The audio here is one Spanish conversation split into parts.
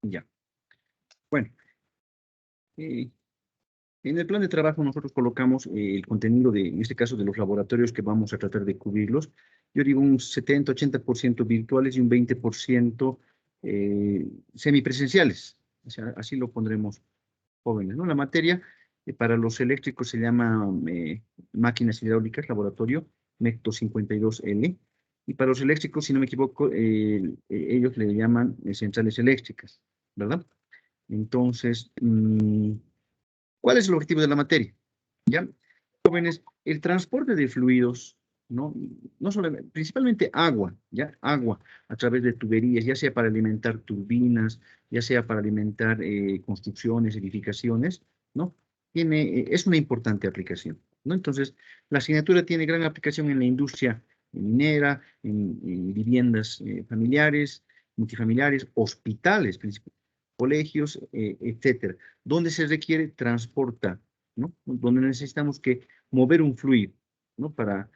Ya. Bueno, en el plan de trabajo nosotros colocamos el contenido de, en este caso, de los laboratorios que vamos a tratar de cubrirlos. Yo digo un 70-80% virtuales y un 20% semipresenciales. O sea, así lo pondremos jóvenes, ¿no? La materia para los eléctricos se llama máquinas hidráulicas, laboratorio, MECTO 52L. Y para los eléctricos, si no me equivoco, ellos le llaman centrales eléctricas, ¿verdad? Entonces, ¿cuál es el objetivo de la materia? ¿Ya? Jóvenes, el transporte de fluidos, ¿no? No solamente, principalmente agua, ¿ya? Agua a través de tuberías, ya sea para alimentar turbinas, ya sea para alimentar construcciones, edificaciones, ¿no? Es una importante aplicación, ¿no? Entonces, la asignatura tiene gran aplicación en la industria minera, en viviendas familiares, multifamiliares, hospitales, colegios, etcétera, donde se requiere transportar, ¿no? Donde necesitamos que mover un fluido, ¿no? Para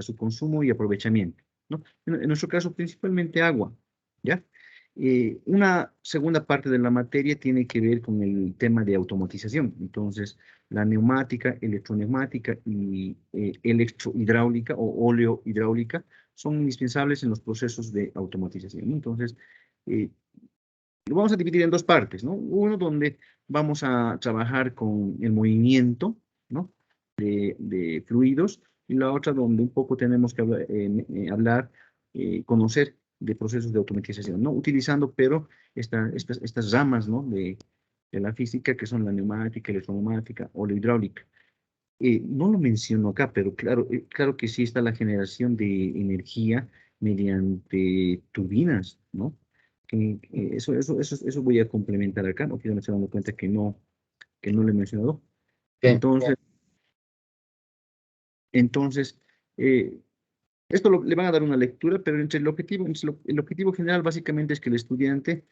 su consumo y aprovechamiento, ¿no? En nuestro caso, principalmente agua, ¿ya? Una segunda parte de la materia tiene que ver con el tema de automatización. Entonces, la neumática, electroneumática y electrohidráulica o oleohidráulica son indispensables en los procesos de automatización, ¿no? Entonces, eh, lo vamos a dividir en dos partes, ¿no? Uno donde vamos a trabajar con el movimiento, ¿no? De fluidos, y la otra donde un poco tenemos que hablar, conocer de procesos de automatización, ¿no? Utilizando, pero estas ramas, ¿no? De la física, que son la neumática, electroneumática o la hidráulica. No lo menciono acá, pero claro, claro que sí está la generación de energía mediante turbinas, ¿no? Eso voy a complementar acá, no quiero me estoy dando cuenta que no lo he mencionado. Bien, Entonces, eh, le van a dar una lectura, pero el objetivo general básicamente es que el estudiante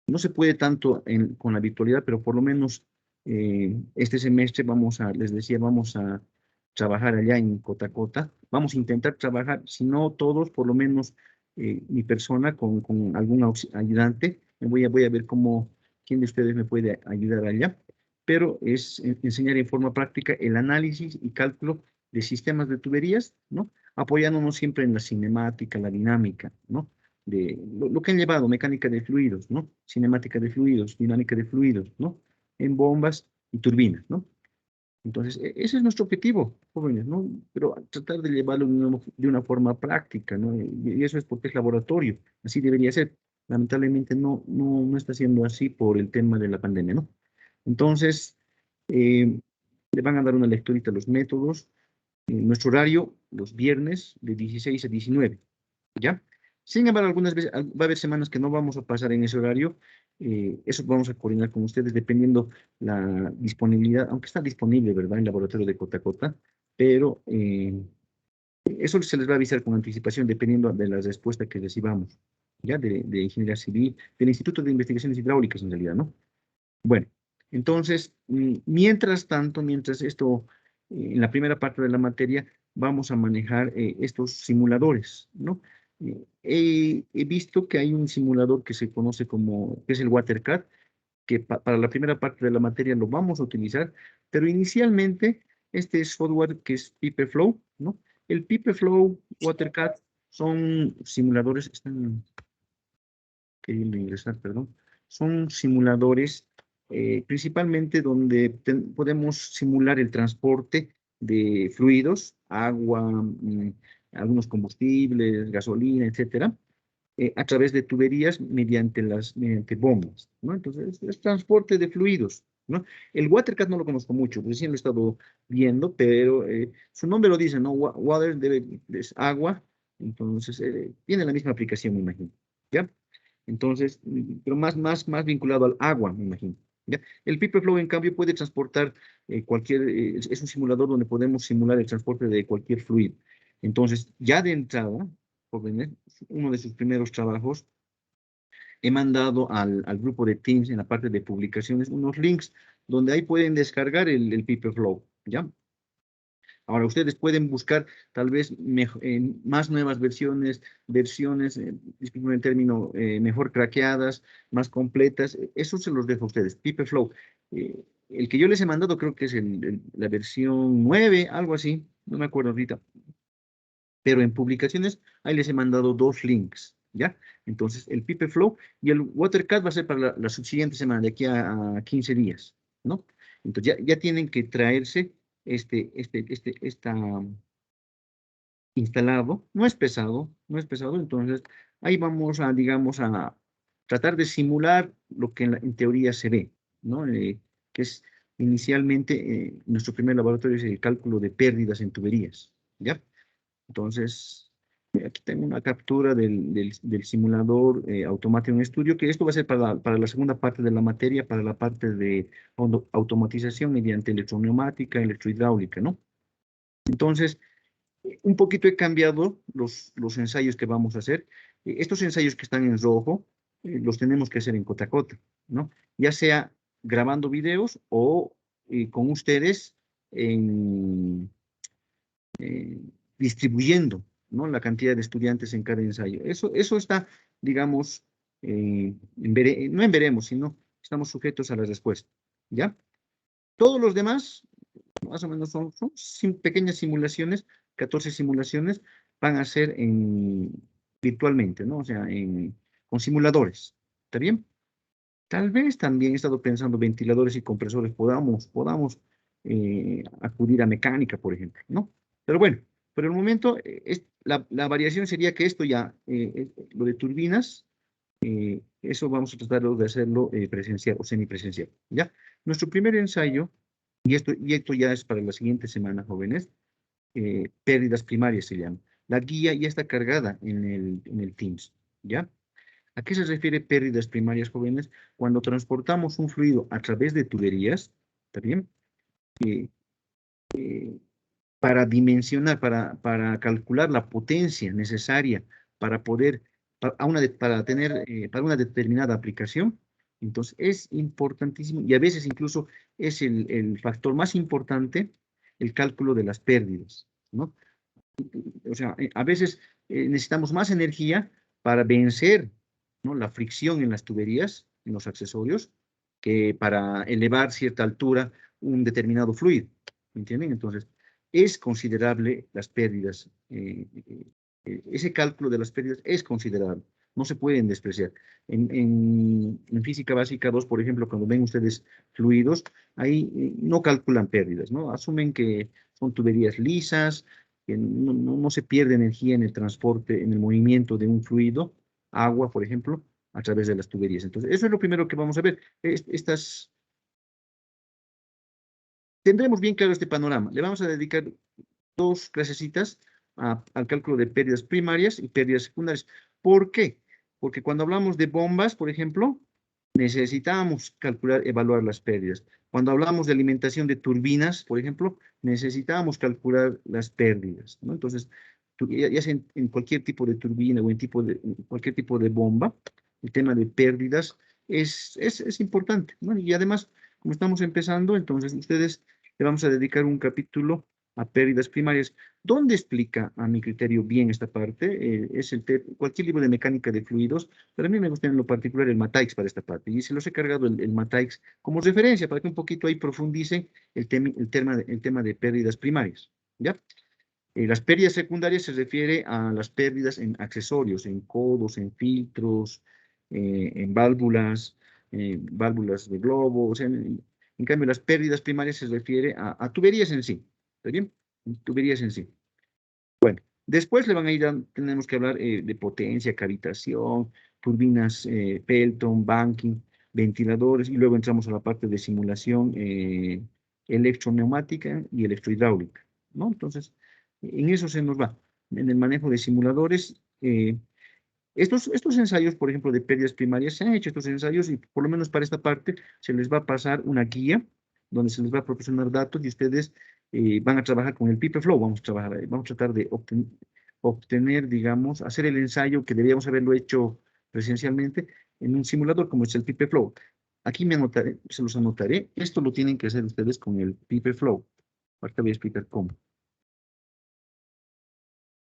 no se puede tanto con la virtualidad, pero por lo menos este semestre les decía, vamos a trabajar allá en Cotacota. Vamos a intentar trabajar, si no todos, por lo menos mi persona con algún ayudante. Voy a ver quién de ustedes me puede ayudar allá. Pero es enseñar en forma práctica el análisis y cálculo de sistemas de tuberías, ¿no? Apoyándonos siempre en la cinemática, la dinámica, ¿no? De lo que han llevado, mecánica de fluidos, ¿no? Cinemática de fluidos, dinámica de fluidos, ¿no? En bombas y turbinas, ¿no? Entonces, ese es nuestro objetivo, jóvenes, ¿no? Pero tratar de llevarlo de una forma práctica, ¿no? Y eso es porque es laboratorio, así debería ser. Lamentablemente no está siendo así por el tema de la pandemia, ¿no? Entonces, le van a dar una lecturita a los métodos. Nuestro horario, los viernes, de 16 a 19, ¿ya? Sin embargo, algunas veces va a haber semanas que no vamos a pasar en ese horario. Eso vamos a coordinar con ustedes dependiendo la disponibilidad, aunque está disponible, ¿verdad? En el laboratorio de Cotacota, pero eso se les va a avisar con anticipación dependiendo de la respuesta que recibamos, ¿ya? De Ingeniería Civil, del Instituto de Investigaciones Hidráulicas en realidad, ¿no? Bueno, entonces, mientras tanto, mientras esto, en la primera parte de la materia, vamos a manejar estos simuladores, ¿no? He visto que hay un simulador que se conoce que es el WaterCAD, que para la primera parte de la materia lo vamos a utilizar, pero inicialmente este software que es PipeFlow, ¿no? El PipeFlow, WaterCAD son simuladores, están queriendo ingresar, perdón, son simuladores principalmente donde podemos simular el transporte de fluidos, agua, algunos combustibles, gasolina, etcétera, a través de tuberías mediante bombas, ¿no? Entonces, es transporte de fluidos, ¿no? El WaterCAD no lo conozco mucho, recién lo he estado viendo, pero su nombre lo dice, ¿no? Water es agua, entonces tiene la misma aplicación, me imagino, ¿ya? Entonces, pero más vinculado al agua, me imagino, ¿ya? El PipeFlow, en cambio, puede transportar es un simulador donde podemos simular el transporte de cualquier fluido. Entonces, ya de entrada, jóvenes, uno de sus primeros trabajos, he mandado al grupo de Teams en la parte de publicaciones unos links donde ahí pueden descargar el PipeFlow, ¿ya? Ahora, ustedes pueden buscar tal vez más nuevas versiones, disculpen el término, mejor craqueadas, más completas. Eso se los dejo a ustedes. PipeFlow. El que yo les he mandado creo que es la versión 9, algo así. No me acuerdo ahorita. Pero en publicaciones, ahí les he mandado dos links, ¿ya? Entonces, el PipeFlow y el WaterCat va a ser para la subsiguiente semana, de aquí a 15 días, ¿no? Entonces, ya tienen que traerse esta instalado. No es pesado, entonces, ahí vamos a, digamos, a tratar de simular lo que en teoría se ve, ¿no? Que es inicialmente, nuestro primer laboratorio es el cálculo de pérdidas en tuberías, ¿ya? Entonces, aquí tengo una captura del simulador automático en estudio, que esto va a ser para la segunda parte de la materia, para la parte de automatización mediante electroneumática, electrohidráulica, ¿no? Entonces, un poquito he cambiado los ensayos que vamos a hacer. Estos ensayos que están en rojo, los tenemos que hacer en cota a cota, ¿no? Ya sea grabando videos o con ustedes en distribuyendo, ¿no? La cantidad de estudiantes en cada ensayo. Eso está, digamos, no en veremos, sino estamos sujetos a la respuesta, ¿ya? Todos los demás, más o menos son pequeñas simulaciones, 14 simulaciones, van a ser virtualmente, ¿no? O sea, con simuladores, ¿está bien? Tal vez también he estado pensando ventiladores y compresores, podamos acudir a mecánica, por ejemplo, ¿no? Pero bueno, por el momento, la variación sería que esto ya, lo de turbinas, eso vamos a tratar de hacerlo presencial o semipresencial, ¿ya? Nuestro primer ensayo, y esto ya es para la siguiente semana, jóvenes, pérdidas primarias se llama. La guía ya está cargada en el Teams, ¿ya? ¿A qué se refiere pérdidas primarias, jóvenes? Cuando transportamos un fluido a través de tuberías, ¿está bien? Eh, eh, para dimensionar, para calcular la potencia necesaria para poder, para una determinada aplicación, entonces es importantísimo y a veces incluso es el factor más importante el cálculo de las pérdidas, ¿no? O sea, a veces necesitamos más energía para vencer, ¿no? La fricción en las tuberías, en los accesorios, que para elevar cierta altura un determinado fluido. ¿Me entienden? Entonces, es considerable las pérdidas. Ese cálculo de las pérdidas es considerable. No se pueden despreciar. En física básica 2, por ejemplo, cuando ven ustedes fluidos, ahí no calculan pérdidas, ¿no? Asumen que son tuberías lisas, que no se pierde energía en el transporte, en el movimiento de un fluido, agua, por ejemplo, a través de las tuberías. Entonces, eso es lo primero que vamos a ver. Tendremos bien claro este panorama. Le vamos a dedicar dos clasecitas al cálculo de pérdidas primarias y pérdidas secundarias. ¿Por qué? Porque cuando hablamos de bombas, por ejemplo, necesitamos evaluar las pérdidas. Cuando hablamos de alimentación de turbinas, por ejemplo, necesitamos calcular las pérdidas, ¿no? Entonces, ya sea en cualquier tipo de turbina o en cualquier tipo de bomba, el tema de pérdidas es importante, ¿no? Y además, como estamos empezando, entonces ustedes le vamos a dedicar un capítulo a pérdidas primarias. ¿Dónde explica, a mi criterio, bien esta parte? Cualquier libro de mecánica de fluidos, pero a mí me gusta en lo particular el Mataix para esta parte, y se los he cargado el Mataix como referencia para que un poquito ahí profundice el tema de pérdidas primarias, ¿ya? Las pérdidas secundarias se refiere a las pérdidas en accesorios, en codos, en filtros, en válvulas de globo, o sea, en cambio las pérdidas primarias se refiere a tuberías en sí, ¿está bien? Tuberías en sí. Bueno, después le van a ir tenemos que hablar de potencia, cavitación, turbinas Pelton, banking, ventiladores, y luego entramos a la parte de simulación electroneumática y electrohidráulica, ¿no? Entonces, en eso se nos va. En el manejo de simuladores, estos ensayos, por ejemplo, de pérdidas primarias, se han hecho estos ensayos y por lo menos para esta parte se les va a pasar una guía donde se les va a proporcionar datos y ustedes van a trabajar con el PipeFlow. Vamos a tratar de obtener, digamos, hacer el ensayo que deberíamos haberlo hecho presencialmente en un simulador como es el PipeFlow. Aquí se los anotaré. Esto lo tienen que hacer ustedes con el PipeFlow. Ahorita voy a explicar cómo.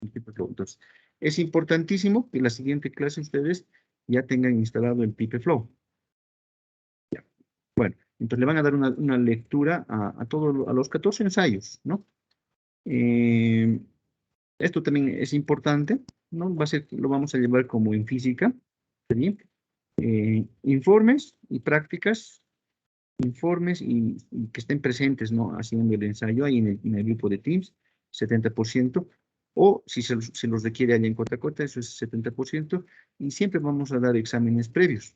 PipeFlow. Entonces, es importantísimo que en la siguiente clase ustedes ya tengan instalado el PipeFlow. Ya. Bueno, entonces le van a dar una lectura a los 14 ensayos, ¿no? Esto también es importante, ¿no? Lo vamos a llevar como en física, ¿sí? Informes y prácticas, informes y que estén presentes, ¿no? Haciendo el ensayo ahí en el grupo de Teams, 70%, o si se los requiere allá en Cotacota, eso es 70%, y siempre vamos a dar exámenes previos,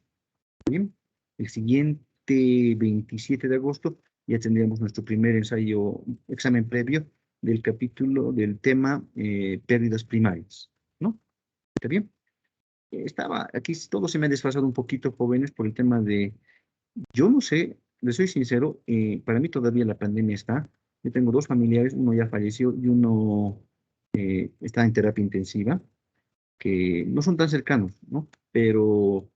¿bien? El siguiente 27 de agosto ya tendríamos nuestro primer examen previo del capítulo del tema pérdidas primarias, ¿no? ¿Está bien? Aquí todo se me ha desfasado un poquito, jóvenes, por el tema de, yo no sé, les soy sincero, para mí todavía la pandemia está. Yo tengo dos familiares, uno ya falleció y uno está en terapia intensiva, que no son tan cercanos, ¿no? Pero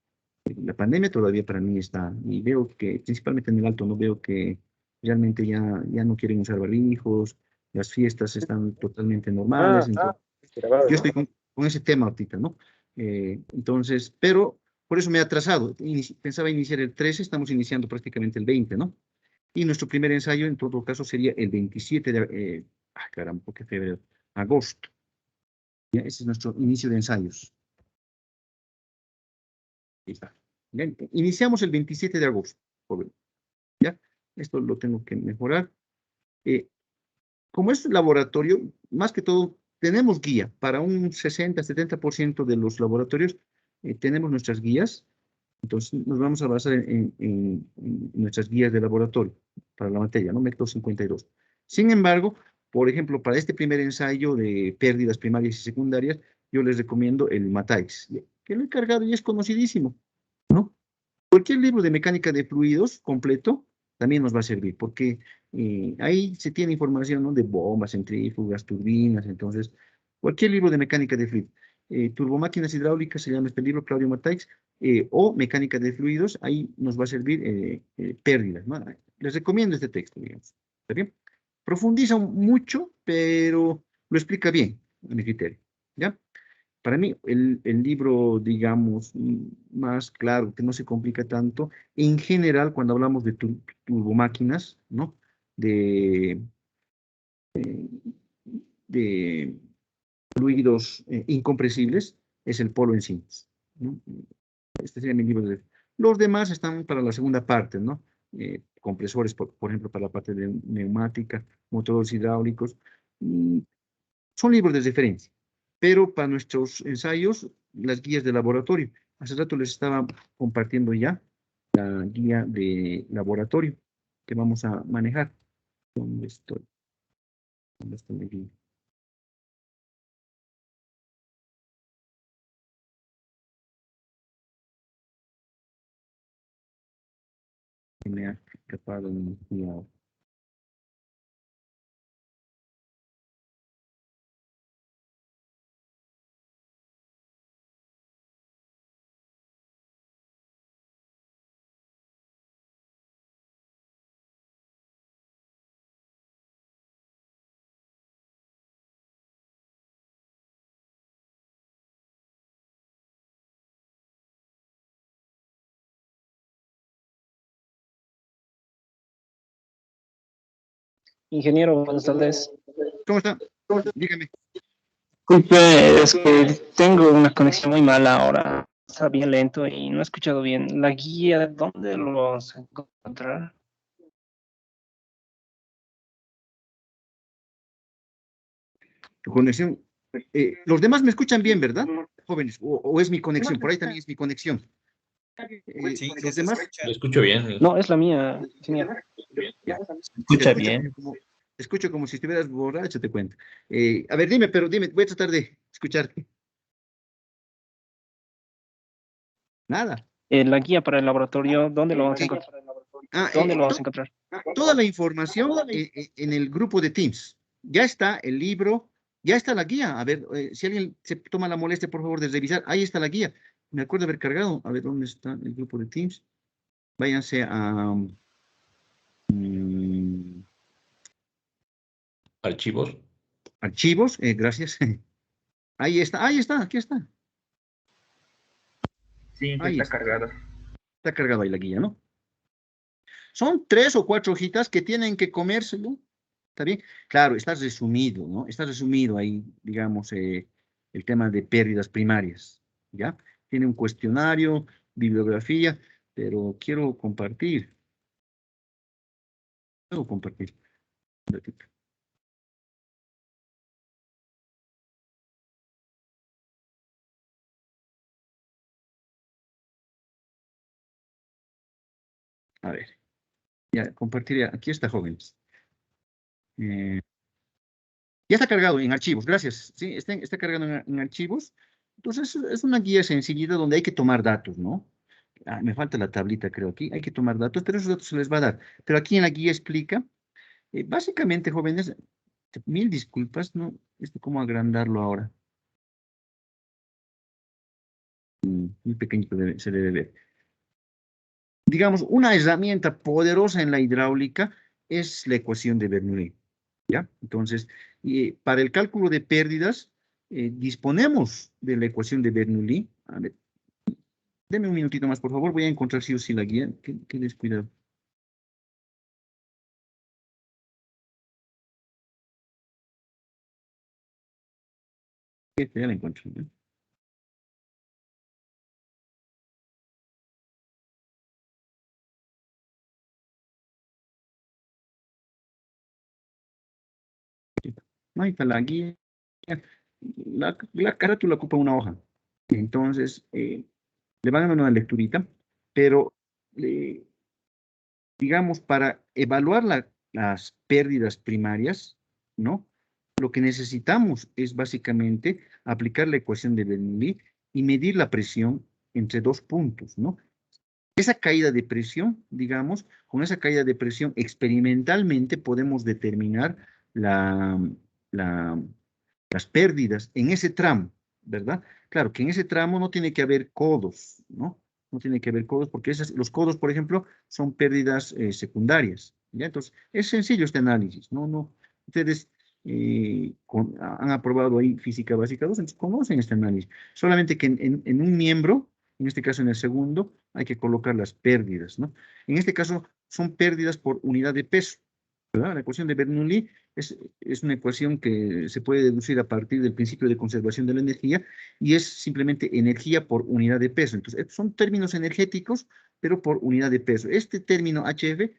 la pandemia todavía para mí está, y veo que, principalmente en el Alto, no veo que realmente ya no quieren usar barbijos, las fiestas están totalmente normales, entonces yo estoy con ese tema ahorita, ¿no? Entonces, pero por eso me he atrasado. Pensaba iniciar el 13, estamos iniciando prácticamente el 20, ¿no? Y nuestro primer ensayo, en todo caso, sería el 27 de, caramba, qué febrero, agosto. ¿Ya? Ese es nuestro inicio de ensayos. Ahí está. Bien, iniciamos el 27 de agosto, joven. ¿Ya? Esto lo tengo que mejorar. Eh, Como es laboratorio, más que todo, tenemos guía. Para un 60-70% de los laboratorios tenemos nuestras guías. Entonces, nos vamos a basar en nuestras guías de laboratorio para la materia, ¿no? Método 52. Sin embargo, por ejemplo, para este primer ensayo de pérdidas primarias y secundarias, yo les recomiendo el MATAIS, que lo he cargado y es conocidísimo, ¿no? Cualquier libro de mecánica de fluidos completo también nos va a servir, porque ahí se tiene información, ¿no? De bombas, centrífugas, turbinas, entonces, cualquier libro de mecánica de fluidos. Turbomáquinas hidráulicas se llama este libro, Claudio Mataix, o mecánica de fluidos, ahí nos va a servir pérdidas, ¿no? Les recomiendo este texto, digamos. ¿Está bien? Profundiza mucho, pero lo explica bien, a mi criterio. ¿Ya? Para mí, el libro, digamos, más claro, que no se complica tanto, en general, cuando hablamos de turbomáquinas, ¿no? De, de fluidos incompresibles, es el Polo en Síntesis, ¿no? Este sería mi libro de... Los demás están para la segunda parte, ¿no? Compresores, por ejemplo, para la parte de neumática, motores hidráulicos. mm, Son libros de referencia, pero para nuestros ensayos, las guías de laboratorio. Hace rato les estaba compartiendo ya la guía de laboratorio que vamos a manejar. ¿Dónde estoy? ¿Dónde está mi guía? Que me ha escapado mi guía. Ingeniero, buenas tardes. ¿Cómo está? Dígame. Disculpe, es que tengo una conexión muy mala ahora. Está bien lento y no he escuchado bien. ¿La guía dónde lo vamos a encontrar? Tu conexión. Los demás me escuchan bien, ¿verdad? Jóvenes, o es mi conexión, por ahí también es mi conexión. Sí, sí Los se demás, escucha. Lo escucho bien. No, es la mía, ingeniero. ya. Se Te escucha escucho bien. te escucho como si estuvieras borracho, te cuento. A ver, dime, pero dime, voy a tratar de escucharte. Nada. La guía para el laboratorio, ¿dónde lo vamos a Sí. encontrar? Ah, ¿Dónde lo vamos a encontrar? toda la información en el grupo de Teams. Ya está el libro, ya está la guía. A ver, si alguien se toma la molestia, por favor, de revisar, ahí está la guía. Me acuerdo haber cargado. A ver, ¿dónde está el grupo de Teams? Váyanse a mm, Archivos. archivos, gracias. ahí está, aquí está. Sí, ya Ahí está está. cargado. Está cargado ahí la guía, ¿no? Son 3 o 4 hojitas que tienen que comérselo. ¿Está bien? Claro, está resumido, ¿no? Está resumido ahí, digamos, el tema de pérdidas primarias, ¿ya? Tiene un cuestionario, bibliografía, pero quiero compartir. Quiero compartir. Un ratito. A ver, ya compartiré. Aquí está, jóvenes. Eh, ya está cargado en archivos, gracias. Sí, está cargado en archivos. Entonces, es una guía sencillita donde hay que tomar datos, ¿no? Ah, me falta la tablita, creo, aquí. Hay que tomar datos, pero esos datos se les va a dar. Pero aquí en la guía explica, básicamente, jóvenes, mil disculpas, ¿no? ¿Cómo agrandarlo ahora? Muy pequeñito se debe ver. Digamos, una herramienta poderosa en la hidráulica es la ecuación de Bernoulli, ¿ya? Entonces, para el cálculo de pérdidas, disponemos de la ecuación de Bernoulli. A ver, deme un minutito más, por favor, voy a encontrar sí o sí la guía. Qué descuidado. Ya la encuentro, ¿ya? Ahí está la guía. La carátula ocupa una hoja. Entonces, le van a dar una lecturita, pero digamos, para evaluar las pérdidas primarias, ¿no? Lo que necesitamos es básicamente aplicar la ecuación de Bernoulli y medir la presión entre dos puntos, ¿no? Esa caída de presión, digamos, con esa caída de presión experimentalmente podemos determinar la, la- las pérdidas en ese tramo, ¿verdad? Claro que en ese tramo no tiene que haber codos, ¿no? No tiene que haber codos porque los codos, por ejemplo, son pérdidas secundarias, ¿ya? Entonces, es sencillo este análisis, ¿no? No, ustedes han aprobado ahí física básica 2, entonces conocen este análisis. Solamente que en un miembro, en este caso en el segundo, hay que colocar las pérdidas, ¿no? En este caso son pérdidas por unidad de peso, ¿verdad? La ecuación de Bernoulli es una ecuación que se puede deducir a partir del principio de conservación de la energía y es simplemente energía por unidad de peso. Entonces, estos son términos energéticos, pero por unidad de peso. Este término HF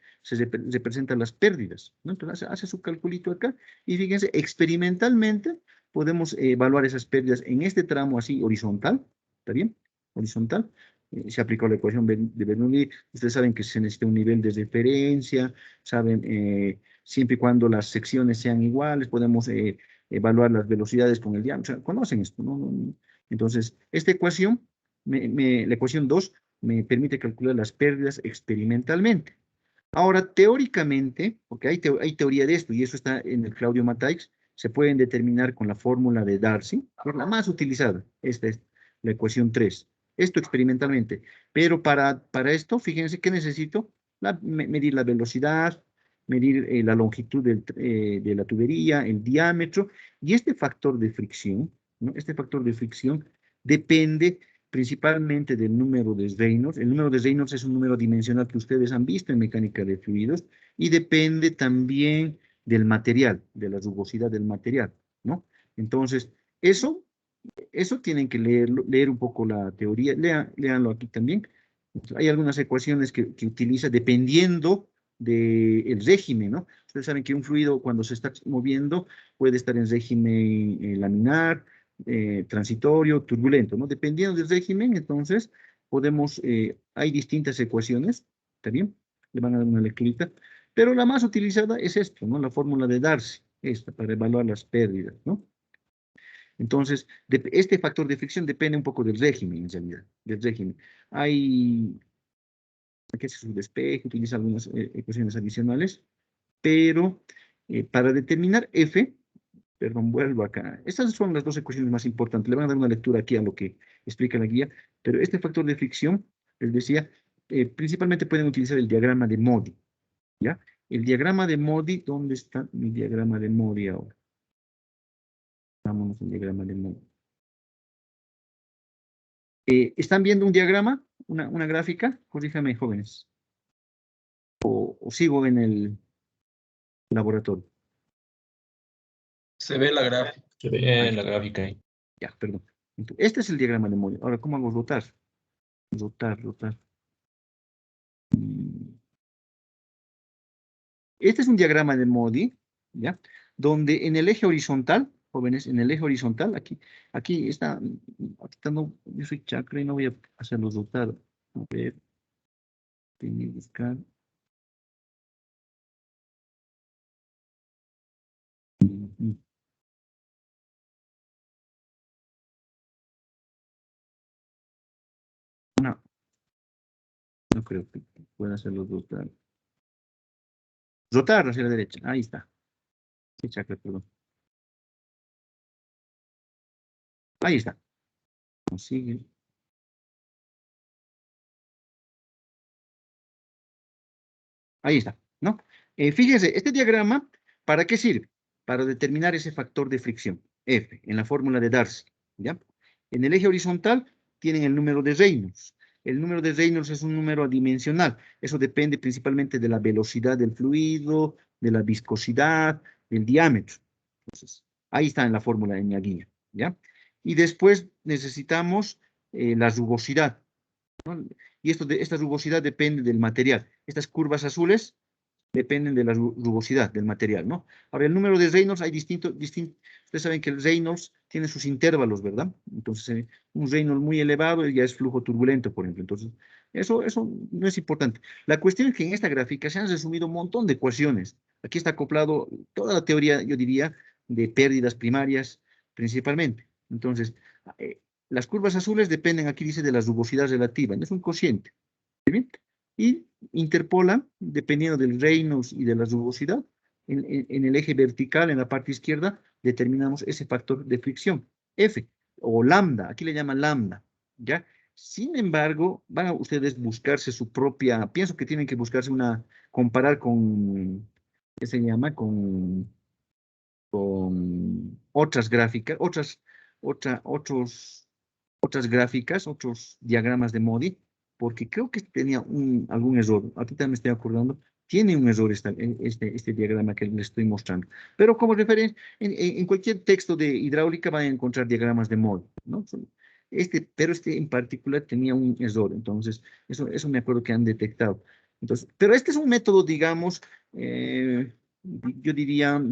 representa las pérdidas, ¿no? Entonces, hace su calculito acá y fíjense, experimentalmente podemos evaluar esas pérdidas en este tramo así horizontal, ¿está bien? Horizontal. Se aplicó la ecuación de Bernoulli. Ustedes saben que se necesita un nivel de referencia, saben, siempre y cuando las secciones sean iguales, podemos evaluar las velocidades con el diámetro. O sea, conocen esto, ¿no? Entonces, esta ecuación, la ecuación 2, me permite calcular las pérdidas experimentalmente. Ahora, teóricamente, porque hay teoría de esto, y eso está en el Claudio Mataix, se pueden determinar con la fórmula de Darcy, que es la más utilizada. Esta es la ecuación 3. Esto experimentalmente. Pero para esto, fíjense que necesito medir la velocidad, medir la longitud de la tubería, el diámetro, y este factor de fricción, ¿no? Este factor de fricción depende principalmente del número de Reynolds. El número de Reynolds es un número dimensional que ustedes han visto en mecánica de fluidos y depende también del material, de la rugosidad del material, ¿no? Entonces, eso tienen que leer un poco la teoría, léanlo aquí también. Hay algunas ecuaciones que utiliza dependiendo del régimen, ¿no? Ustedes saben que un fluido cuando se está moviendo puede estar en régimen laminar, transitorio, turbulento, ¿no? Dependiendo del régimen, entonces hay distintas ecuaciones, ¿está bien? Le van a dar una lecturita, pero la más utilizada es esto, ¿no? La fórmula de Darcy, esta, para evaluar las pérdidas, ¿no? Entonces, este factor de fricción depende un poco del régimen, en realidad, del régimen. Aquí hace su despeje, utiliza algunas ecuaciones adicionales, pero para determinar F, perdón, vuelvo acá. Estas son las dos ecuaciones más importantes. Le van a dar una lectura aquí a lo que explica la guía, pero este factor de fricción, les decía, principalmente pueden utilizar el diagrama de Modi, ¿ya? El diagrama de Modi, ¿dónde está mi diagrama de Modi ahora? Vámonos al diagrama de Modi. ¿Están viendo un diagrama, una gráfica? Corríjame, jóvenes. O sigo en el laboratorio. Se ve la gráfica. Se ve la gráfica ahí. Ya, perdón. Entonces, este es el diagrama de Modi. Ahora, ¿cómo hago rotar? Rotar. Este es un diagrama de Modi, ¿ya? Donde en el eje horizontal, jóvenes, en el eje horizontal, aquí está, yo soy chakra y no voy a hacerlo rotar. A ver, tengo que buscar. No creo que pueda hacerlo rotar. Rotar hacia la derecha, ahí está. Sí, chakra, perdón. Ahí está. Consigue. Ahí está, ¿no? Fíjense, este diagrama, ¿para qué sirve? Para determinar ese factor de fricción, F, en la fórmula de Darcy, ¿ya? En el eje horizontal tienen el número de Reynolds. El número de Reynolds es un número adimensional. Eso depende principalmente de la velocidad del fluido, de la viscosidad, del diámetro. Entonces, ahí está en la fórmula en la guía, ¿ya? Y después necesitamos la rugosidad, ¿no? Y esta rugosidad depende del material. Estas curvas azules dependen de la rugosidad del material, ¿no? Ahora, el número de Reynolds, hay ustedes saben que el Reynolds tiene sus intervalos, ¿verdad? Entonces, un Reynolds muy elevado ya es flujo turbulento, por ejemplo. Entonces, eso no es importante. La cuestión es que en esta gráfica se han resumido un montón de ecuaciones. Aquí está acoplado toda la teoría, yo diría, de pérdidas primarias, principalmente. Entonces, eh, las curvas azules dependen, aquí dice, de la rugosidad relativa, no es un cociente. ¿Sí bien? Y interpola, dependiendo del Reynolds y de la rugosidad, en el eje vertical, en la parte izquierda, determinamos ese factor de fricción, F, o lambda, aquí le llaman lambda, ¿ya? Sin embargo, van a ustedes buscarse su propia, pienso que tienen que buscarse comparar con, ¿qué se llama? Con otras gráficas, otras gráficas, otros diagramas de Modi, porque creo que tenía algún error. Ahorita me estoy acordando, tiene un error este diagrama que les estoy mostrando. Pero como referencia, en cualquier texto de hidráulica van a encontrar diagramas de Modi, ¿no? Pero este en particular tenía un error, entonces eso me acuerdo que han detectado. Entonces, pero este es un método, digamos, yo diría,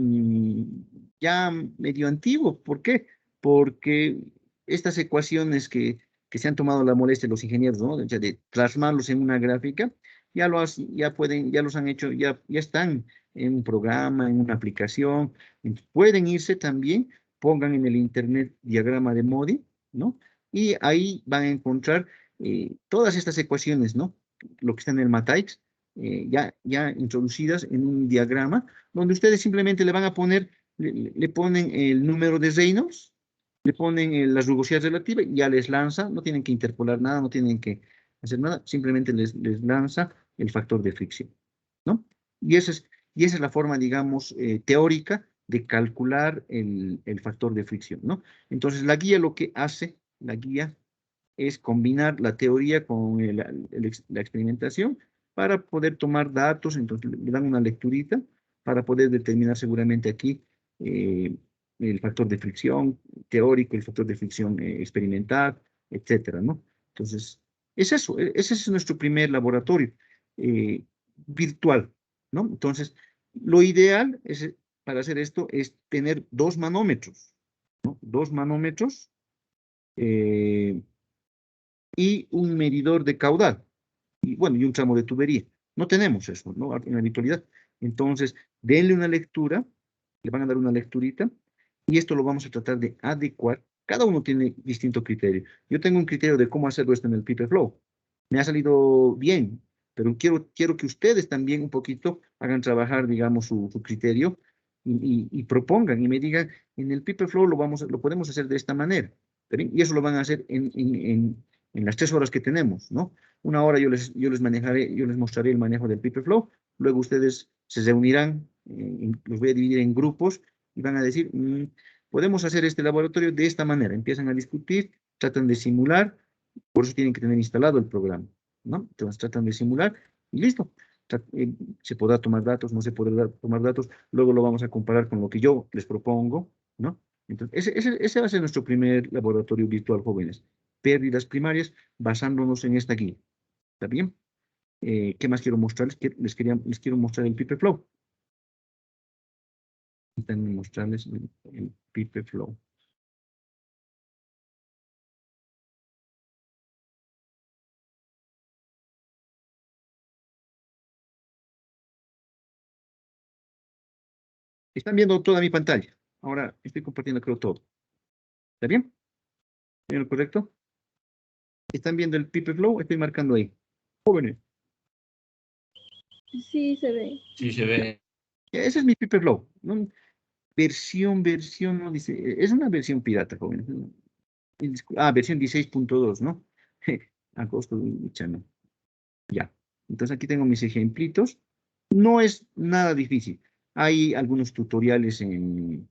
ya medio antiguo. ¿Por qué? Porque estas ecuaciones que se han tomado la molestia los ingenieros, ¿no? O sea, de plasmarlos en una gráfica, ya los han hecho, ya están en un programa, en una aplicación. Entonces, pueden irse también, pongan en el internet diagrama de Modi, ¿no? Y ahí van a encontrar todas estas ecuaciones, ¿no? Lo que está en el Mateix, ya introducidas en un diagrama, donde ustedes simplemente le van a poner, le ponen el número de Reynolds, le ponen la rugosidad relativa y ya les lanza, no tienen que interpolar nada, no tienen que hacer nada, simplemente les lanza el factor de fricción, ¿no? Y esa es la forma, digamos, teórica de calcular el factor de fricción, ¿no? Entonces, la guía es combinar la teoría con la experimentación para poder tomar datos, entonces le dan una lecturita para poder determinar seguramente aquí eh, el factor de fricción teórico, el factor de fricción experimental, etcétera, ¿no? Entonces, es eso, ese es nuestro primer laboratorio eh, virtual, ¿no? Entonces, lo ideal para hacer esto es tener 2 manómetros, ¿no? 2 manómetros eh, y un medidor de caudal, y bueno, y un tramo de tubería. No tenemos eso, ¿no? En la habitualidad. Entonces, denle una lectura, le van a dar una lecturita, y esto lo vamos a tratar de adecuar. Cada uno tiene distinto criterio. Yo tengo un criterio de cómo hacerlo esto en el PipeFlow. Me ha salido bien, pero quiero que ustedes también un poquito hagan trabajar, digamos, su criterio y propongan y me digan, en el PipeFlow lo podemos hacer de esta manera. ¿Está bien? Y eso lo van a hacer en las 3 horas que tenemos, ¿no? Una hora yo les mostraré el manejo del PipeFlow, luego ustedes se reunirán, los voy a dividir en grupos y van a decir, podemos hacer este laboratorio de esta manera. Empiezan a discutir, tratan de simular Por eso tienen que tener instalado el programa, ¿no? Entonces tratan de simular y listo. Se podrá tomar datos, no se podrá tomar datos, luego lo vamos a comparar con lo que yo les propongo, ¿no? Entonces, ese va a ser nuestro primer laboratorio virtual, jóvenes. Pérdidas primarias basándonos en esta guía. ¿Está bien? ¿Qué más quiero mostrarles? Les quiero mostrar el PipeFlow. También mostrarles el PipeFlow. Están viendo toda mi pantalla. Ahora estoy compartiendo, creo, todo. ¿Está bien? ¿Bien lo correcto? ¿Están viendo el PipeFlow? Estoy marcando ahí. Jóvenes. Sí, se ve. Sí, se ve. Ese es mi PipeFlow, ¿no? Versión, no dice. Es una versión pirata, jóvenes. Versión 16.2, ¿no? Agosto de chano. Ya. Entonces aquí tengo mis ejemplitos. No es nada difícil. Hay algunos tutoriales en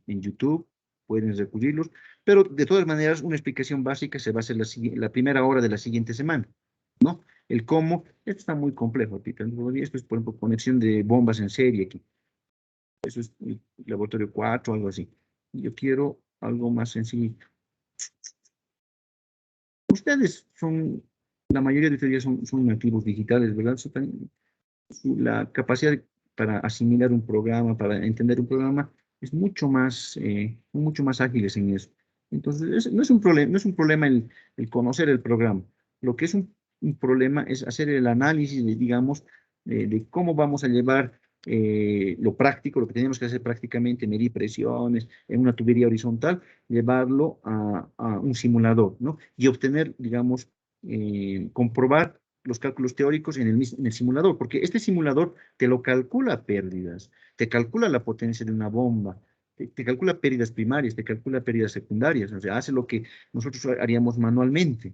YouTube, pueden recurrirlos, pero de todas maneras una explicación básica se va a hacer la primera hora de la siguiente semana, ¿no? El cómo, esto está muy complejo, Peter. Esto es, por ejemplo, conexión de bombas en serie aquí. Eso es el laboratorio 4, algo así. Yo quiero algo más sencillo. Ustedes son, la mayoría de ustedes son nativos digitales, ¿verdad? La capacidad para asimilar un programa, para entender un programa, es mucho más ágiles en eso. Entonces, no es un problema, no es un problema el conocer el programa. Lo que es un problema es hacer el análisis, digamos, de cómo vamos a llevar lo práctico, lo que tenemos que hacer prácticamente, medir presiones en una tubería horizontal, llevarlo a un simulador, ¿no? Y obtener, digamos, comprobar los cálculos teóricos en el simulador, porque este simulador te lo calcula pérdidas, te calcula la potencia de una bomba, te calcula pérdidas primarias, te calcula pérdidas secundarias, o sea, hace lo que nosotros haríamos manualmente,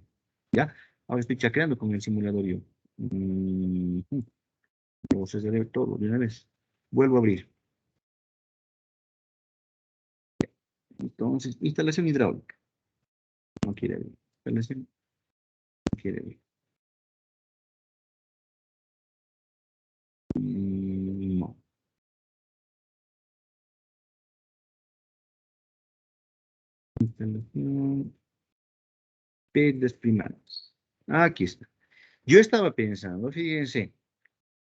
¿ya? Ahora estoy chacreando con el simulador yo. Vamos a hacer todo de una vez. Vuelvo a abrir. Entonces, instalación hidráulica. No quiere abrir. Instalación. No quiere abrir. No. Instalación. Pérdidas primarias. Aquí está. Yo estaba pensando, fíjense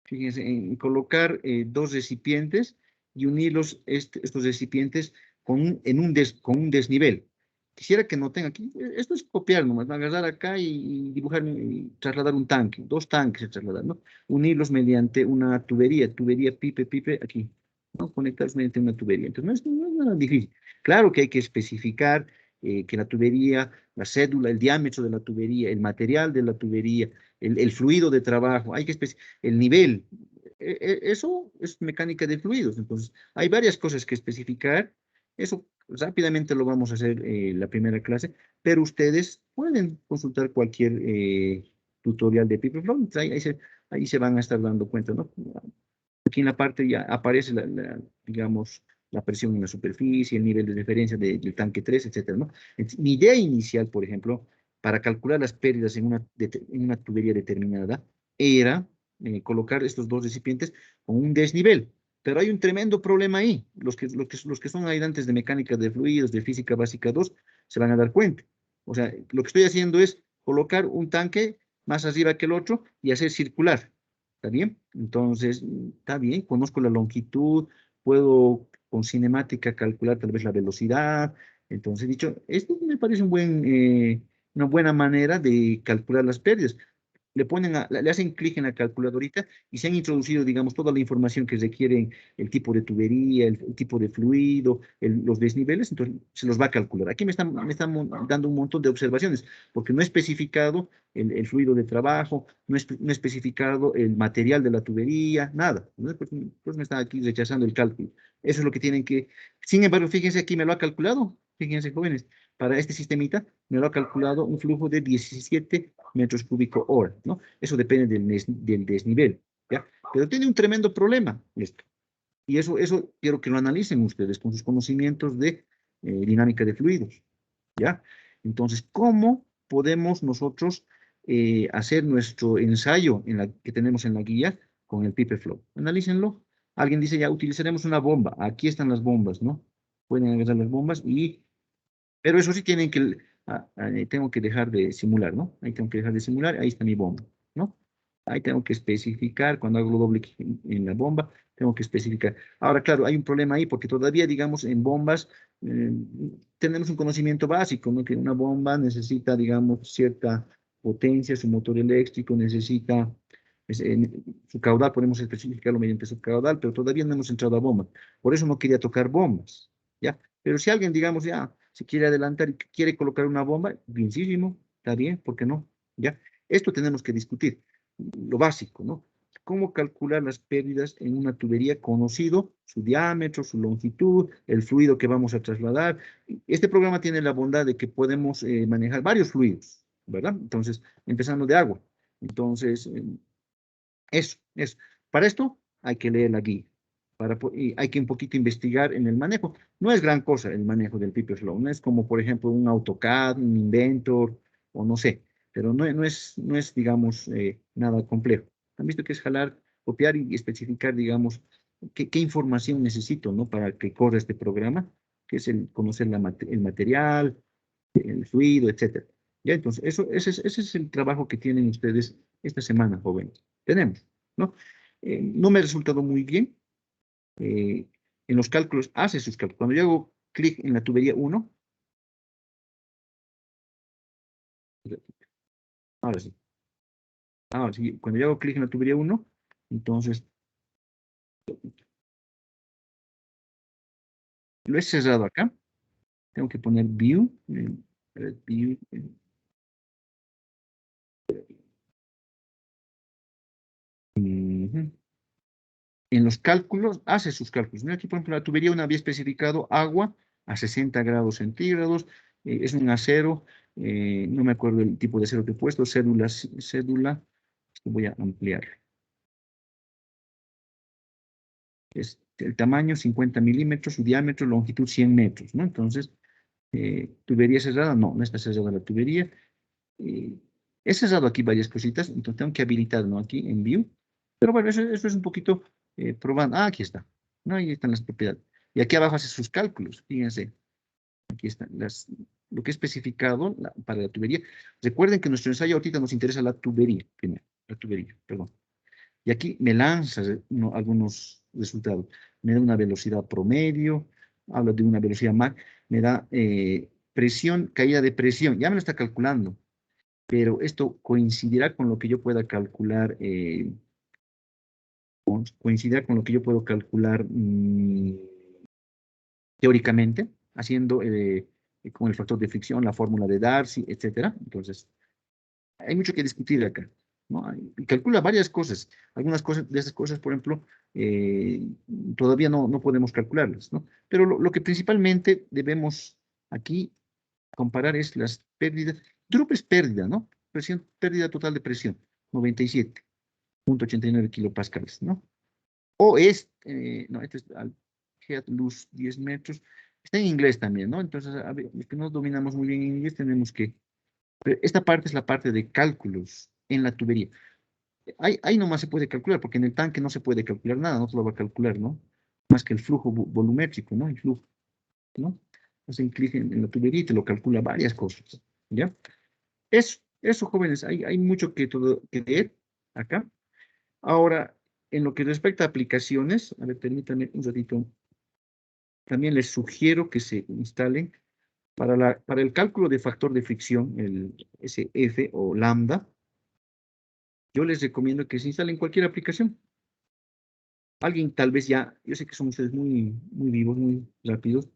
en colocar dos recipientes y unirlos, estos recipientes con un desnivel. Quisiera que noten aquí, esto es copiar nomás, agarrar acá y dibujar, y trasladar un tanque, dos tanques, trasladar, ¿no? Unirlos mediante una tubería pipe, aquí, ¿no? Conectarlos mediante una tubería. Entonces, no es nada difícil. Claro que hay que especificar que la tubería, la cédula, el diámetro de la tubería, el material de la tubería, el fluido de trabajo, hay que el nivel. Eso es mecánica de fluidos. Entonces, hay varias cosas que especificar. Eso rápidamente lo vamos a hacer la primera clase, pero ustedes pueden consultar cualquier tutorial de PipeFlow. Ahí se van a estar dando cuenta, ¿no? Aquí en la parte ya aparece, digamos, la presión en la superficie, el nivel de referencia del tanque 3, etcétera, ¿no? Entonces, mi idea inicial, por ejemplo, para calcular las pérdidas en una tubería determinada, era colocar estos dos recipientes con un desnivel. Pero hay un tremendo problema ahí. Los que son ayudantes de mecánica de fluidos, de física básica 2, se van a dar cuenta. O sea, lo que estoy haciendo es colocar un tanque más arriba que el otro y hacer circular. ¿Está bien? Entonces, está bien, conozco la longitud, puedo con cinemática calcular tal vez la velocidad. Entonces, dicho, esto me parece una buena manera de calcular las pérdidas. Le hacen clic en la calculadorita y se han introducido, digamos, toda la información que requieren, el tipo de tubería, el tipo de fluido, los desniveles, entonces se los va a calcular. Aquí me están dando un montón de observaciones, porque no he especificado el fluido de trabajo, no he especificado el material de la tubería, nada. ¿No? Pues me están aquí rechazando el cálculo. Eso es lo que tienen que... Sin embargo, fíjense, aquí me lo ha calculado, fíjense, jóvenes, para este sistemita me lo ha calculado un flujo de 17 metros cúbicos hora, ¿no? Eso depende del desnivel, ¿ya? Pero tiene un tremendo problema esto. Y eso quiero que lo analicen ustedes con sus conocimientos de dinámica de fluidos, ¿ya? Entonces, ¿cómo podemos nosotros hacer nuestro ensayo que tenemos en la guía con el PipeFlow. Analícenlo. Alguien dice, ya utilizaremos una bomba. Aquí están las bombas, ¿no? Pueden agarrar las bombas pero eso sí tienen que, tengo que dejar de simular, ¿no? Ahí tengo que dejar de simular, ahí está mi bomba, ¿no? Ahí tengo que especificar, cuando hago doble clic en la bomba, tengo que especificar. Ahora, claro, hay un problema ahí, porque todavía, digamos, en bombas, tenemos un conocimiento básico, ¿no? Que una bomba necesita, digamos, cierta potencia, su motor eléctrico necesita, su caudal, podemos especificarlo mediante su caudal, pero todavía no hemos entrado a bombas. Por eso no quería tocar bombas, ¿ya? Pero si alguien, digamos, ya se quiere adelantar y quiere colocar una bomba, bienísimo, está bien, ¿por qué no? ¿Ya? Esto tenemos que discutir, lo básico, ¿no? ¿Cómo calcular las pérdidas en una tubería conocido, su diámetro, su longitud, el fluido que vamos a trasladar? Este programa tiene la bondad de que podemos manejar varios fluidos, ¿verdad? Entonces, empezando de agua. Entonces, eso. Para esto hay que leer la guía. Y hay que un poquito investigar en el manejo. No es gran cosa el manejo del PipeFlow. No es como, por ejemplo, un AutoCAD, un Inventor, o no sé. Pero no es digamos, nada complejo. Han visto que es jalar, copiar y especificar, digamos, qué información necesito, ¿no? Para que corra este programa, que es el conocer el material, el fluido, etcétera. Ya, entonces, ese es el trabajo que tienen ustedes esta semana, jóvenes. Tenemos, ¿no? No me ha resultado muy bien. En los cálculos, hace sus cálculos. Cuando yo hago clic en la tubería 1, ahora sí, cuando yo hago clic en la tubería 1, entonces lo he cerrado acá. Tengo que poner view, view, ujú. En los cálculos, hace sus cálculos. Mira aquí, por ejemplo, la tubería una había especificado agua a 60 grados centígrados, es un acero, no me acuerdo el tipo de acero que he puesto, cédula, voy a ampliar. Es el tamaño 50 milímetros, su diámetro, longitud 100 metros, ¿no? Entonces, tubería cerrada, no está cerrada la tubería. Eh, He cerrado aquí varias cositas, entonces tengo que habilitar, ¿no? Aquí en View. Pero bueno, eso es un poquito probando. Ah, aquí está. No, ahí están las propiedades. Y aquí abajo hace sus cálculos, fíjense. Aquí están lo que he especificado para la tubería. Recuerden que nuestro ensayo ahorita nos interesa la tubería, primero, la tubería, perdón. Y aquí me lanza algunos resultados. Me da una velocidad promedio, habla de una velocidad max, me da presión, caída de presión. Ya me lo está calculando, pero esto coincidirá con lo que yo pueda calcular, coincidirá con lo que yo puedo calcular teóricamente, haciendo con el factor de fricción, la fórmula de Darcy, etcétera. Entonces, hay mucho que discutir acá, ¿no? Y calcula varias cosas. Algunas cosas, de esas cosas, por ejemplo, eh, todavía no podemos calcularlas, ¿no? Pero lo que principalmente debemos aquí comparar es las pérdidas. Drop es pérdida, ¿no? Pérdida total de presión, 97,89 kilopascales, ¿no? O no, este es al head luz 10 metros. Está en inglés también, ¿no? Entonces, a ver, los que no dominamos muy bien inglés tenemos que. Pero esta parte es la parte de cálculos en la tubería. Ahí nomás se puede calcular, porque en el tanque no se puede calcular nada, no te lo va a calcular, ¿no? Más que el flujo volumétrico, ¿no? El flujo, ¿no? Hacen clic en la tubería y te lo calcula varias cosas, ¿ya? Eso, jóvenes, hay mucho que leer acá. Ahora, en lo que respecta a aplicaciones, a ver, permítanme un ratito. También les sugiero que se instalen para el cálculo de factor de fricción, el SF o lambda. Yo les recomiendo que se instalen cualquier aplicación. Alguien tal vez ya, yo sé que son ustedes muy vivos, muy rápidos,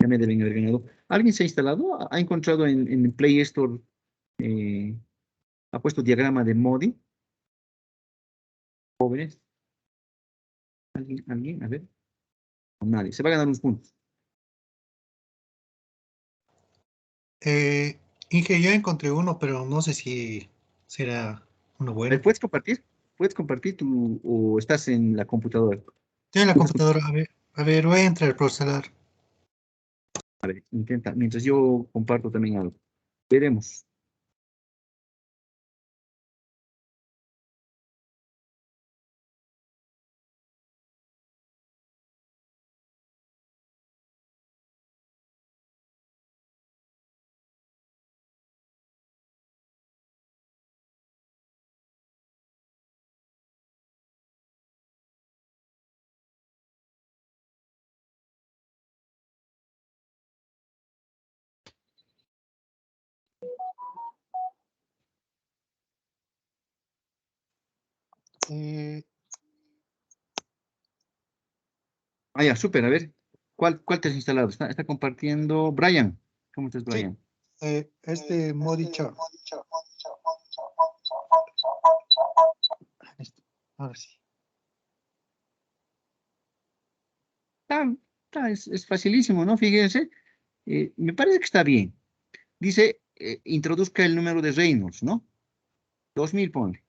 ya me deben haber ganado. ¿Alguien se ha instalado? ¿Ha encontrado en Play Store, eh, ha puesto diagrama de Modi? Jóvenes. ¿Alguien? A ver. No, nadie. Se va a ganar unos puntos. Eh, Inge, yo encontré uno, pero no sé si será uno A ver, bueno. ¿puedes compartir? ¿Puedes compartir tu, o estás en la computadora? Estoy en la Estás con- computadora, a ver, voy a entrar por celular. A ver, intenta, mientras yo comparto también algo. Veremos. Ah, ya, súper, a ver. ¿Cuál te has instalado? Está compartiendo Brian. ¿Cómo estás, Sí, Brian? este Modichar. Listo, ahora sí. Es facilísimo, ¿no? Fíjense. Me parece que está bien. Dice, introduzca el número de Reynolds, ¿no? 2000, ponle.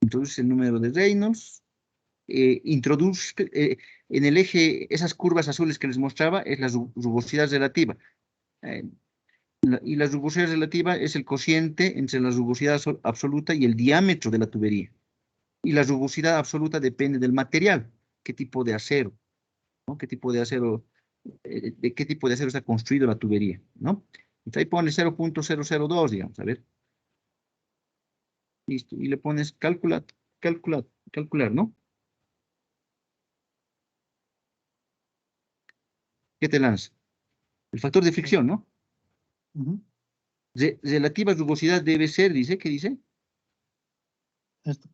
Introduce el número de Reynolds. Introduzca en el eje, esas curvas azules que les mostraba, es la rugosidad relativa. Eh, y la rugosidad relativa es el cociente entre la rugosidad absoluta y el diámetro de la tubería. Y la rugosidad absoluta depende del material, qué tipo de acero, ¿no? ¿Qué tipo de acero, de qué tipo de acero está construido la tubería, ¿no? Entonces ahí pone 0.002, digamos, a ver. Listo. Y le pones calcular, ¿no? ¿Qué te lanza? El factor de fricción, ¿no? Ujú, Relativa rugosidad debe ser, dice, ¿qué dice? esto.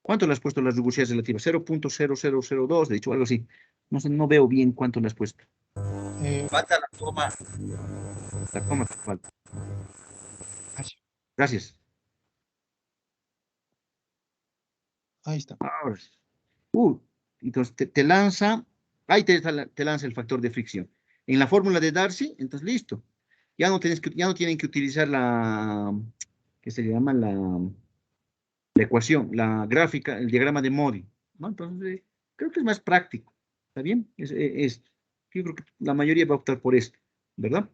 ¿Cuánto le has puesto las rugosidades relativas? 0.0002, de hecho, algo así. No sé, no veo bien cuánto le has puesto. Falta la coma. La coma que falta. Ahí Gracias. ahí está. Ahora sí. Entonces te lanza, ahí te lanza el factor de fricción. En la fórmula de Darcy, entonces listo. Ya no tienen que utilizar ¿qué se llama? La ecuación, la gráfica, el diagrama de Modi, ¿no? Entonces, creo que es más práctico. ¿Está bien? Yo creo que la mayoría va a optar por esto, ¿verdad?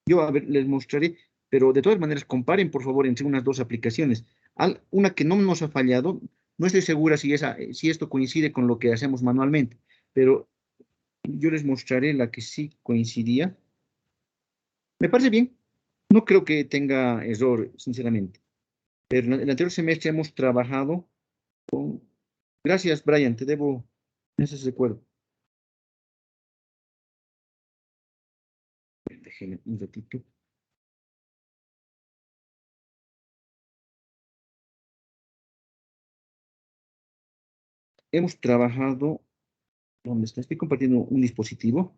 Yo, a ver, les mostraré, pero de todas maneras, comparen, por favor, entre unas dos aplicaciones. Una que no nos ha fallado, no estoy segura si esto coincide con lo que hacemos manualmente, pero yo les mostraré la que sí coincidía. Me parece bien. No creo que tenga error, sinceramente. Pero en el anterior semestre hemos trabajado con... Gracias, Brian, te debo ese recuerdo. Déjeme un ratito. Hemos trabajado... ¿Dónde está? Estoy compartiendo un dispositivo.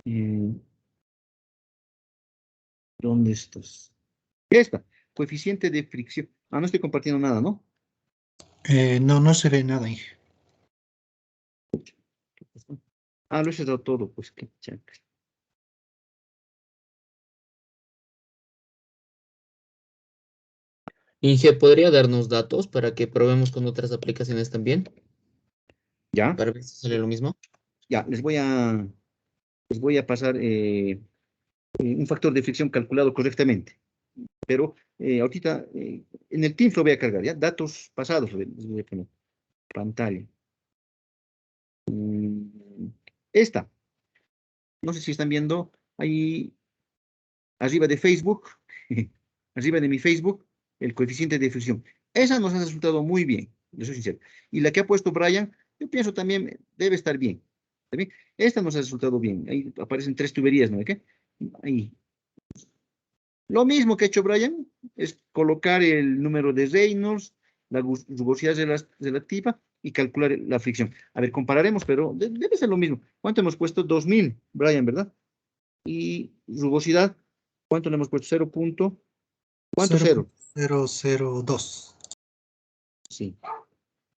Eh, ¿Dónde estás? Ya está. Coeficiente de fricción. Ah, no estoy compartiendo nada, ¿no? No, no se ve nada, Inge. Ah, lo he cerrado todo, pues qué chancas. Inge, ¿podría darnos datos para que probemos con otras aplicaciones también? ¿Ya? Para ver si sale lo mismo. Ya, les voy a pasar un factor de fricción calculado correctamente. Pero ahorita en el Teams lo voy a cargar, ¿ya? Datos pasados, les voy a poner. Pantalla. Esta. No sé si están viendo ahí arriba de Facebook, arriba de mi Facebook, el coeficiente de fricción. Esa nos ha resultado muy bien, yo soy sincero. Y la que ha puesto Brian, yo pienso también debe estar bien. ¿Está bien? Esta nos ha resultado bien. Ahí aparecen tres tuberías, ¿no? ¿Qué? Ahí. Lo mismo que ha hecho Brian es colocar el número de Reynolds, la rugosidad relativa y calcular la fricción. A ver, compararemos, pero debe ser lo mismo. ¿Cuánto hemos puesto? 2000, Brian, ¿verdad? Y rugosidad, ¿cuánto le hemos puesto? 0. ¿Cuánto cero? 0.002. Sí.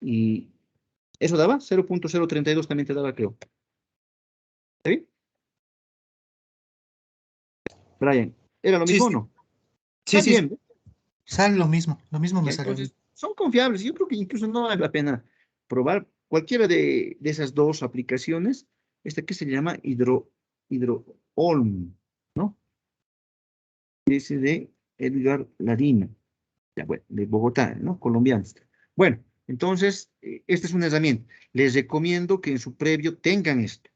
Y eso daba 0.032 también te daba, creo. ¿Está bien? Brian, ¿era lo Sí, mismo o sí, no? sí, Está sí, bien. sale lo mismo me Ya, sale a mí. entonces, son confiables. Yo creo que incluso no vale la pena probar cualquiera de esas dos aplicaciones. Esta que se llama Hidroolm, ¿no? Es de Edgar Ladino, ya, bueno, de Bogotá, ¿no? Colombiano. Bueno, entonces, esta es una herramienta. Les recomiendo que en su previo tengan esto,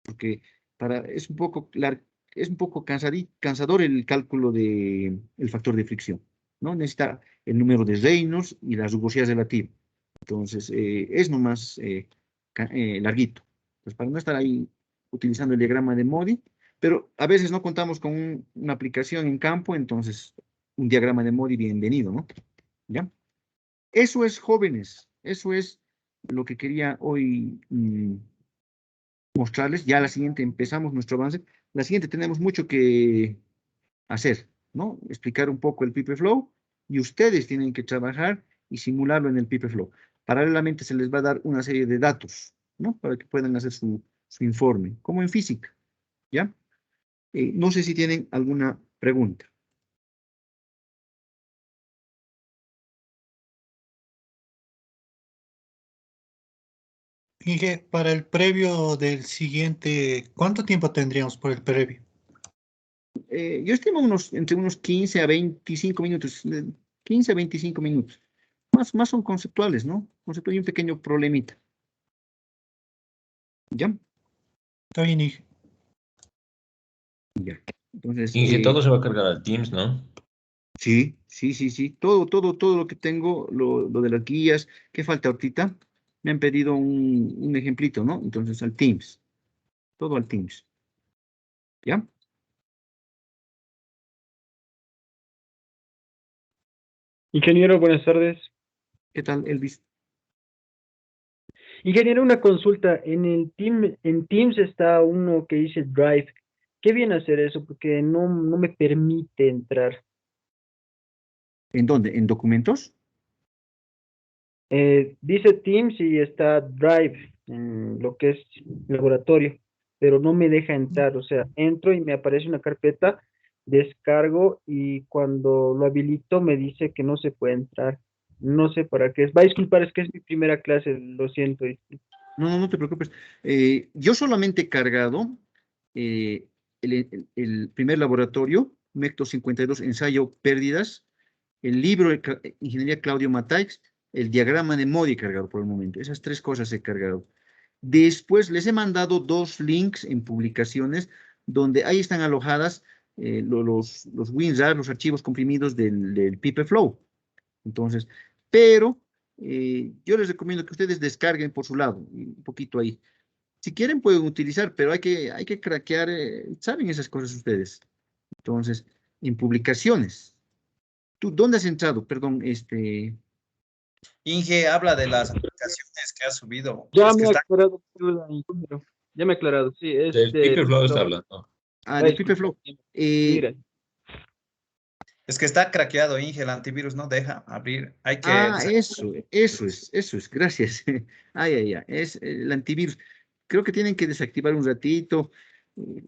porque es un poco cansador el cálculo del factor de fricción, ¿no? Necesita el número de Reynolds y la rugosidad relativa. Entonces, es nomás larguito. Entonces, para no estar ahí utilizando el diagrama de Modi, Pero a veces no contamos con una aplicación en campo, entonces un diagrama de Modi bienvenido, ¿no? ¿Ya? Eso es, jóvenes, eso es lo que quería hoy mostrarles. Ya la siguiente empezamos nuestro avance. La siguiente tenemos mucho que hacer, ¿no? Explicar un poco el PipeFlow y ustedes tienen que trabajar y simularlo en el PipeFlow. Paralelamente se les va a dar una serie de datos, ¿no? Para que puedan hacer su informe, como en física, ¿ya? No sé si tienen alguna pregunta. Inge, para el previo del siguiente, ¿cuánto tiempo tendríamos por el previo? Yo estimo entre unos 15 a 25 minutos, 15 a 25 minutos. Más son conceptuales, ¿no? Conceptual y un pequeño problemita. ¿Ya? Está bien, Inge. Ya. Entonces, Inge, todo se va a cargar al Teams, ¿no? sí. Todo lo que tengo, lo de las guías, ¿qué falta ahorita? Me han pedido un ejemplito, ¿no? Entonces, al Teams. Todo al Teams. ¿Ya? Ingeniero, buenas tardes. ¿Qué tal, Elvis? Ingeniero, una consulta. En Teams está uno que dice Drive. ¿Qué viene a hacer eso? Porque no me permite entrar. ¿En dónde? ¿En documentos? Dice Teams y está Drive, en lo que es laboratorio, pero no me deja entrar. O sea, entro y me aparece una carpeta, descargo y cuando lo habilito me dice que no se puede entrar. No sé para qué es. Va a disculpar, es que es mi primera clase, lo siento. No te preocupes. Yo solamente he cargado eh, el primer laboratorio, MECTO 52, ensayo pérdidas, el libro de Ingeniería Claudio Mataix, el diagrama de Modi cargado por el momento. Esas tres cosas he cargado. Después les he mandado dos links en publicaciones donde ahí están alojadas los WinRAR, los archivos comprimidos del PipeFlow. Entonces, pero yo les recomiendo que ustedes descarguen por su lado, y un poquito ahí. Si quieren pueden utilizar, pero hay que craquear, saben esas cosas ustedes. Entonces, en publicaciones. ¿Tú dónde has entrado? Perdón, Inge habla de las aplicaciones que ha subido. Ya Es que me ha está, aclarado, perdón, ingeniero. Ya me ha aclarado, sí, es Del de Flow está Flow. hablando. Va a del disculpar. PipeFlow. Eh, Mira, es que está craqueado, Inge. El antivirus no deja abrir. Hay que eso es, gracias. Es el antivirus. Creo que tienen que desactivar un ratito.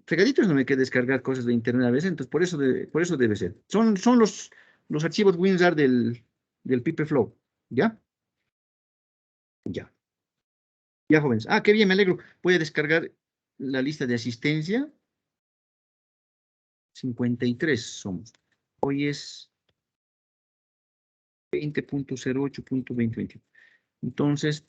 Pegaditos no hay que descargar cosas de internet a veces, entonces por eso debe ser. Son los archivos WinRAR del PipeFlow. ¿Ya? Ya. Ya, jóvenes. Ah, qué bien, me alegro. Voy a descargar la lista de asistencia. 53 somos. Hoy es 20.08.2021. Entonces,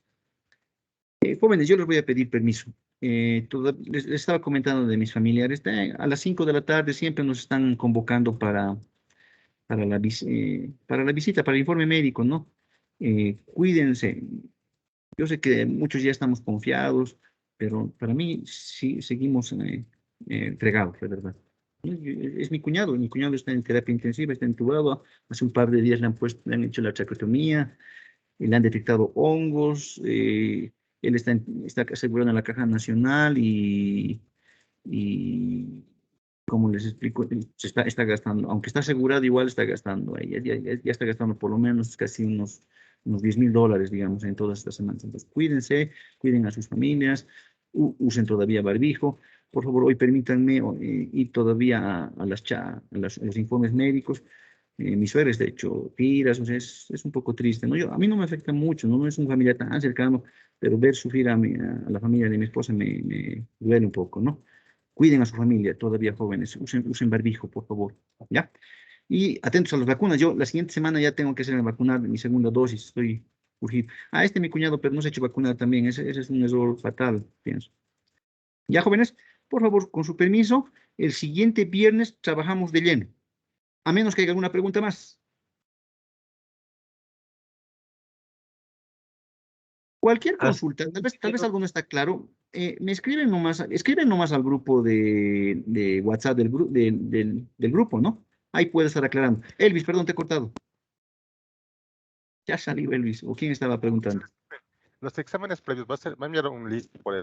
jóvenes, yo les voy a pedir permiso. Les estaba comentando de mis familiares. A las 5 de la tarde siempre nos están convocando para la visita, para el informe médico, ¿no? Cuídense. Yo sé que muchos ya estamos confiados, pero para mí sí seguimos fregados, la verdad. Es mi cuñado está en terapia intensiva, está entubado. Hace un par de días le han hecho la traqueotomía, le han detectado hongos, él está asegurado en la Caja Nacional y como les explico, está gastando, aunque está asegurado, igual está gastando, ya está gastando por lo menos casi unos $10,000, digamos, en todas estas semanas. Entonces, cuídense, cuiden a sus familias, usen todavía barbijo. Por favor, hoy permítanme ir todavía a los informes médicos. Mi suegra es de hecho tiras, o sea, es un poco triste, ¿no? A mí no me afecta mucho, ¿no? No es un familiar tan cercano, pero ver sufrir a la familia de mi esposa me duele un poco, ¿no? Cuiden a su familia, todavía jóvenes, usen barbijo, por favor, ¿ya? Y atentos a las vacunas. Yo la siguiente semana ya tengo que hacerme vacunar mi segunda dosis, estoy urgido. Mi cuñado, pero no se ha hecho vacunar también, ese es un error fatal, pienso. Ya, jóvenes, por favor, con su permiso, el siguiente viernes trabajamos de lleno, a menos que haya alguna pregunta más. Cualquier Ah, consulta, tal vez algo no está claro, me escriben nomás al grupo de WhatsApp del grupo, ¿no? Ahí puede estar aclarando. Elvis, perdón, te he cortado. Ya salió Elvis, ¿o quién estaba preguntando? Los exámenes previos, ¿va a enviar un list por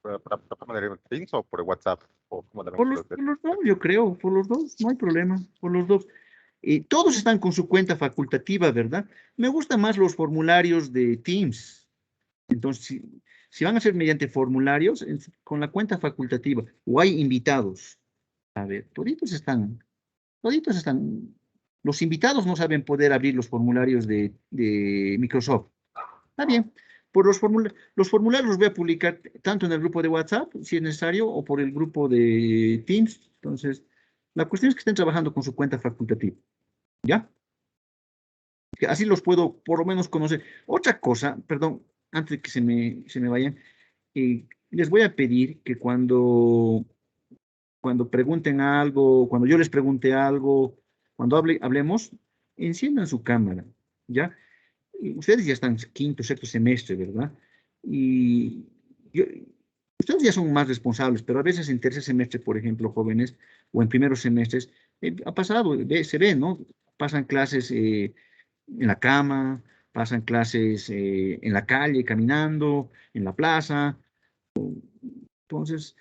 para mandar en Teams o por WhatsApp? ¿O cómo también Por los dos, yo creo, por los dos, no hay problema, por los dos. Todos están con su cuenta facultativa, ¿verdad? Me gustan más los formularios de Teams. Entonces, si van a ser mediante formularios, con la cuenta facultativa, o hay invitados. A ver, toditos están. Los invitados no saben poder abrir los formularios de Microsoft. Está bien. Los formularios los voy a publicar tanto en el grupo de WhatsApp, si es necesario, o por el grupo de Teams. Entonces, la cuestión es que estén trabajando con su cuenta facultativa. ¿Ya? Que así los puedo por lo menos conocer. Otra cosa, perdón, antes de que se me vayan, les voy a pedir que cuando pregunten algo, cuando yo les pregunte algo, cuando hablemos, enciendan su cámara, ¿ya? Y ustedes ya están quinto, sexto semestre, ¿verdad? Y yo- ustedes ya son más responsables, pero a veces en tercer semestre, por ejemplo, jóvenes, o en primeros semestres, ha pasado, se ve, ¿no? Pasan clases en la cama, pasan clases en la calle, caminando, en la plaza. Entonces,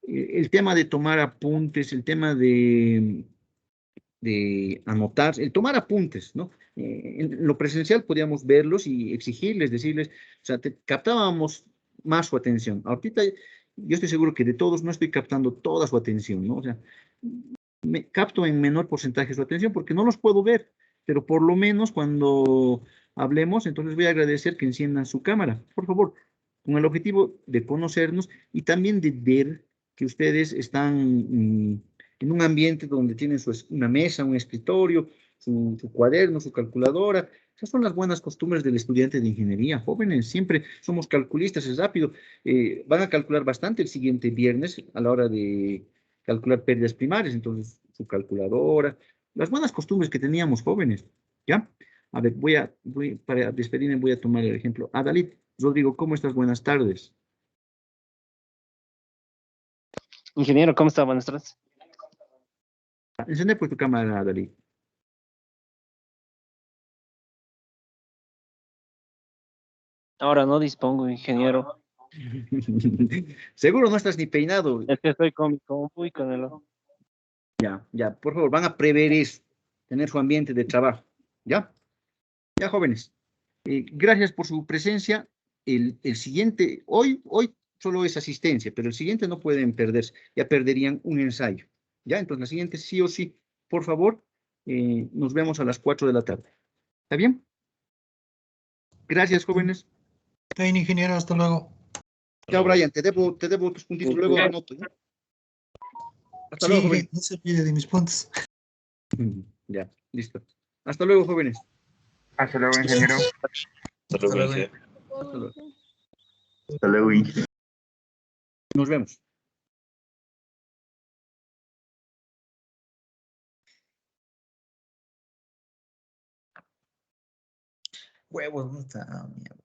el tema de tomar apuntes, el tema de anotar, el tomar apuntes, ¿no? En lo presencial podíamos verlos y exigirles, decirles, o sea, captábamos más su atención. Ahorita yo estoy seguro que de todos no estoy captando toda su atención, ¿no? O sea, me capto en menor porcentaje su atención porque no los puedo ver, pero por lo menos cuando hablemos, entonces voy a agradecer que enciendan su cámara, por favor, con el objetivo de conocernos y también de ver que ustedes están en un ambiente donde tienen una mesa, un escritorio, su cuaderno, su calculadora. Esas son las buenas costumbres del estudiante de ingeniería. Jóvenes, siempre somos calculistas, es rápido. Van a calcular bastante el siguiente viernes a la hora de calcular pérdidas primarias, entonces su calculadora, las buenas costumbres que teníamos jóvenes, ¿ya? A ver, para despedirme voy a tomar el ejemplo. Adalid, Rodrigo, ¿cómo estás? Buenas tardes. ingeniero, ¿cómo está? Buenas tardes. Encende pues tu cámara, Adalid. Ahora no dispongo, ingeniero. Seguro no estás ni peinado. Es que estoy con mi compu y con el... Ya, ya, por favor, van a prever eso, tener su ambiente de trabajo. ¿Ya? Ya, jóvenes. Gracias por su presencia. El siguiente, hoy solo es asistencia, pero el siguiente no pueden perderse. Ya perderían un ensayo. ¿Ya? Entonces, la siguiente sí o sí, por favor, nos vemos a las 4 de la tarde. ¿Está bien? Gracias, jóvenes. Está bien, ingeniero, hasta luego. Chao, Brian. Te debo tus puntitos. Luego anoto, ¿ya? Hasta luego, Sí, jóvenes. no se olvide de mis puntos. Ya, listo. Hasta luego, jóvenes. Hasta luego, ingeniero. Hasta luego, Inge. Hasta luego. Hasta luego, Inge. Nos vemos. Huevos, no está, mierda.